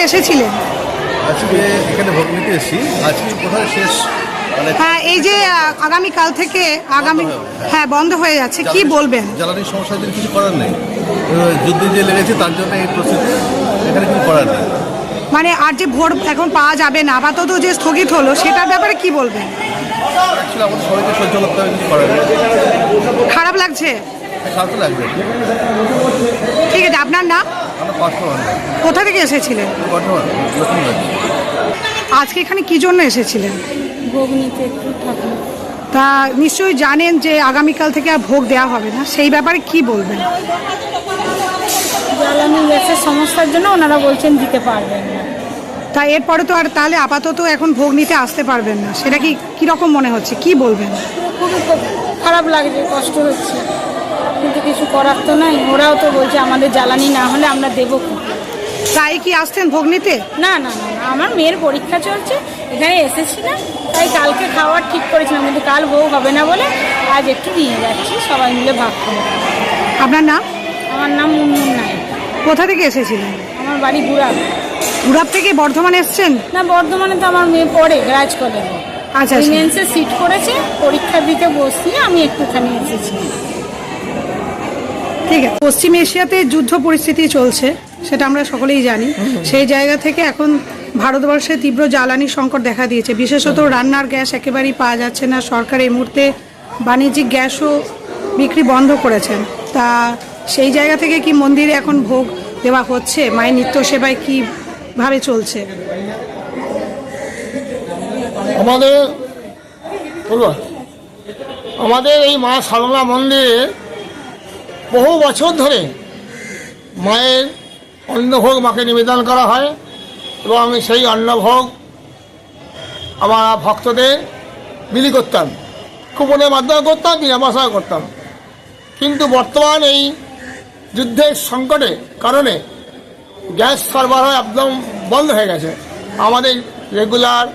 এসেছিলেন? আজকে এখানে ভোগ নিতে এসেছি। আজকে কোথায় শেষ হ্যাঁ, এই যে আগামীকাল থেকে বন্ধ হয়ে যাচ্ছে, কি বলবেন? জ্বালানির সমস্যা কিছু করার নেই, যুদ্ধে যে লেগেছে তার জন্য এই প্রস্তুতি, এখানে কিছু করার নেই। মানে আর যে ভোট এখন পাওয়া যাবে না, আপাতত যে স্থগিত হলো সেটার ব্যাপারে কি বলবেন? অ্যাকচুয়ালি আমাদের সবাইকে সহ্য করতে হবে, কিছু করার নেই। খারাপ লাগছে? খারাপ তো লাগবে। ঠিক আছে, আপনার নাম? আমরা বর্ধমান। কোথা থেকে এসেছিলেন? বর্ধমান, লক্ষ্মীগঞ্জ। আজকে এখানে কি জন্য এসেছিলেন? ভোগ নিতে একটু ঠাকুর। তা নিশ্চয়ই জানেন যে আগামীকাল থেকে আর ভোগ দেওয়া হবে না, সেই ব্যাপারে কি বলবেন? জ্বালানি গ্যাসের সমস্যার জন্য ওনারা বলছেন দিতে পারবেন না। তা এরপরে তো আর তাহলে আপাতত এখন ভোগ নিতে আসতে পারবেন না, সেটা কি কীরকম মনে হচ্ছে, কি বলবেন? খুবই খারাপ লাগছে, কষ্ট হচ্ছে, কিন্তু কিছু করার তো নাই। ওরাও তো বলছে আমাদের জ্বালানি না হলে আমরা দেবো কি? তাই কি আসতেন ভোগ নিতে? না না না, আমার মেয়ের পরীক্ষা চলছে, এখানে এসেছিলাম, তাই কালকে খাওয়ার ঠিক করেছিলাম, কিন্তু কাল ভোগ হবে না বলে আজ একটু নিয়ে যাচ্ছি, সবাই মিলে ভাগ করে। আপনার নাম? আমার নাম মুনমুন নায়ক। কোথা থেকে এসেছিলেন? আমার বাড়ি গুড়াব। গুড়াব থেকে বর্ধমানে এসছেন? না, বর্ধমানে তো আমার মেয়ে পড়ে রাজ কলেজে। আচ্ছা, মেন্সে সিট করেছে, পরীক্ষা দিতে বসছি, আমি একটুখানি এসেছি। ঠিক আছে। পশ্চিম এশিয়াতে যুদ্ধ পরিস্থিতি চলছে, সেটা আমরা সকলেই জানি। সেই জায়গা থেকে এখন ভারতবর্ষে তীব্র জ্বালানি সংকট দেখা দিয়েছে, বিশেষত রান্নার গ্যাস একেবারেই পাওয়া যাচ্ছে না। সরকার এই মুহূর্তে বাণিজ্যিক গ্যাসও বিক্রি বন্ধ করেছেন। তা সেই জায়গা থেকে কি মন্দিরে এখন ভোগ দেওয়া হচ্ছে? মায়ের নিত্য সেবায় কীভাবে চলছে? আমাদের এই মা সারলা মন্দিরে বহু বছর ধরে মায়ের অন্নভোগ মাকে নিবেদন করা হয় এবং সেই অন্নভোগ আমরা ভক্তদের বিলি করতাম, কুপনের মাধ্যমে করতাম, বিনা পয়সায় করতাম। কিন্তু বর্তমান এই যুদ্ধের সংকটের কারণে গ্যাস সরবরাহ একদম বন্ধ হয়ে গেছে। আমাদের রেগুলার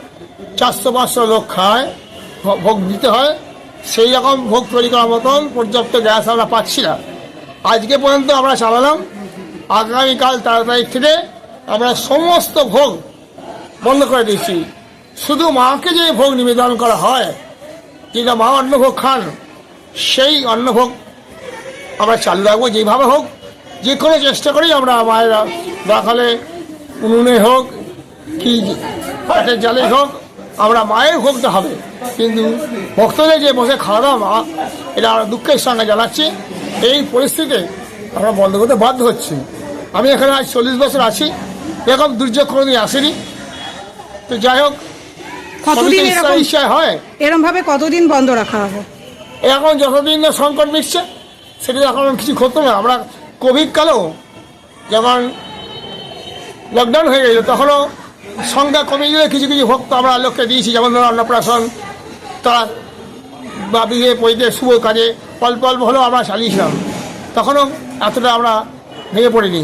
400-500 লোক খায়, ভোগ দিতে হয়, সেই রকম ভোগ তৈরি করার মতন পর্যাপ্ত গ্যাস আমরা পাচ্ছি না। আজকে পর্যন্ত আমরা চালালাম, আগামীকাল 13 তারিখ থেকে আমরা সমস্ত ভোগ বন্ধ করে দিচ্ছি। শুধু মাকে যে ভোগ নিবেদন করা হয়, যেটা মা অন্নভোগ খান, সেই অন্নভোগ আমরা চালু রাখবো। যেভাবে হোক, যে কোনো চেষ্টা করি আমরা মায়েরা রাখালে উনুনে হোক কি কাঠের জালে হোক, আমরা মায়ের ভোগটা হবে। কিন্তু ভক্তদের যে বসে খাওয়া দাওয়া, এটা আমরা দুঃখের সঙ্গে জানাচ্ছি। এই পরিস্থিতিতে আমরা বন্ধ করতে বাধ্য হচ্ছি। আমি এখানে আজ 40 বছর আছি, এরকম দুর্যোগ কোনোদিন আসেনি। তো যাই হোক, কতদিন হয় এরকম ভাবে কতদিন বন্ধ রাখা হবে? এখন যতদিন না সংকট মিটছে, সেটা এখন কিছু করতো না। আমরা কোভিড কালেও যখন লকডাউন হয়ে গেল, তখনও সংখ্যা কমে গেলে কিছু কিছু ভক্ত আমরা লোককে দিয়েছি, যেমন ধরো অন্নপ্রাশন, তারা বা বিয়ে পৈতে শুভ কাজে অল্প অল্প হলেও আমরা চালিয়েছিলাম। তখনও এতটা আমরা ভেঙে পড়িনি,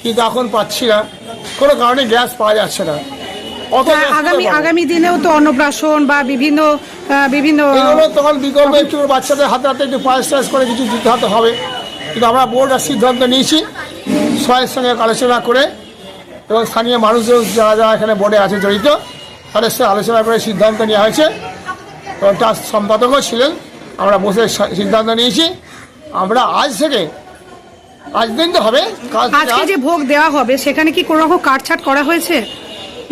কিন্তু এখন পাচ্ছি না, কোনো কারণে গ্যাস পাওয়া যাচ্ছে না। আগামী দিনেও তো অন্নপ্রাশন বা বিভিন্ন তখন বিকল্প একটু বাচ্চাদের হাতে হাতে একটু পায়েস টায়েস করে কিছু দিতে হতে হবে। কিন্তু আমরা বোর্ড আর সিদ্ধান্ত নিয়েছি সবাইয়ের সঙ্গে আলোচনা করে, এবং স্থানীয় মানুষদের যারা যারা এখানে বোর্ডে আছে জড়িত, তাদের সাথে আলোচনা করে সিদ্ধান্ত নেওয়া হয়েছে। এবং তার সম্পাদকও ছিলেন, আমরা বসে সিদ্ধান্ত নিয়েছি। আমরা আজ দিন তো হবে, আজকে যে ভোগ দেওয়া হবে সেখানে কি কোনো রকম কাটছাট করা হয়েছে,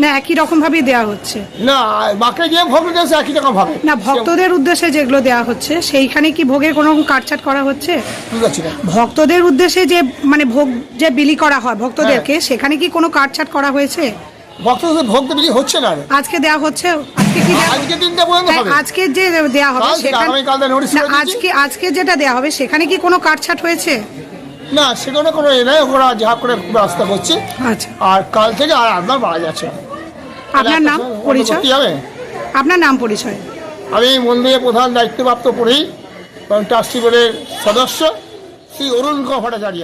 না একই রকম ভাবেই দেওয়া হচ্ছে? না, বাকি যে ভোগ দিয়েছে একই রকম ভাবে না, ভক্তদের উদ্দেশ্যে যেগুলো দেওয়া হচ্ছে সেইখানে কি ভোগের কোনো রকম কাটছাট করা হচ্ছে? ভক্তদের উদ্দেশ্যে যে মানে ভোগ যে বিলি করা হয় ভক্তদেরকে, সেখানে কি কোনো কাটছাট করা হয়েছে? ভক্তদের ভোগ বিলি হচ্ছে না, আজকে দেওয়া হচ্ছে। আজকে যে দেওয়া হবে আজকে যেটা দেওয়া হবে সেখানে কি কোনো কাটছাট হয়েছে? না, সেখানে কোনো এ নাই, ওরা যা করে ব্যবস্থা করছে। আচ্ছা, আর কাল থেকে আর আপনার পাওয়া যাচ্ছে। আপনার নাম পরিচয়? আপনার নাম পরিচয়? আমি মন্দিরের প্রধান দায়িত্বপ্রাপ্ত পুরোহিত এবং ট্রাস্টি বোর্ডের সদস্য শ্রী অরুণ ভট্টাচার্য।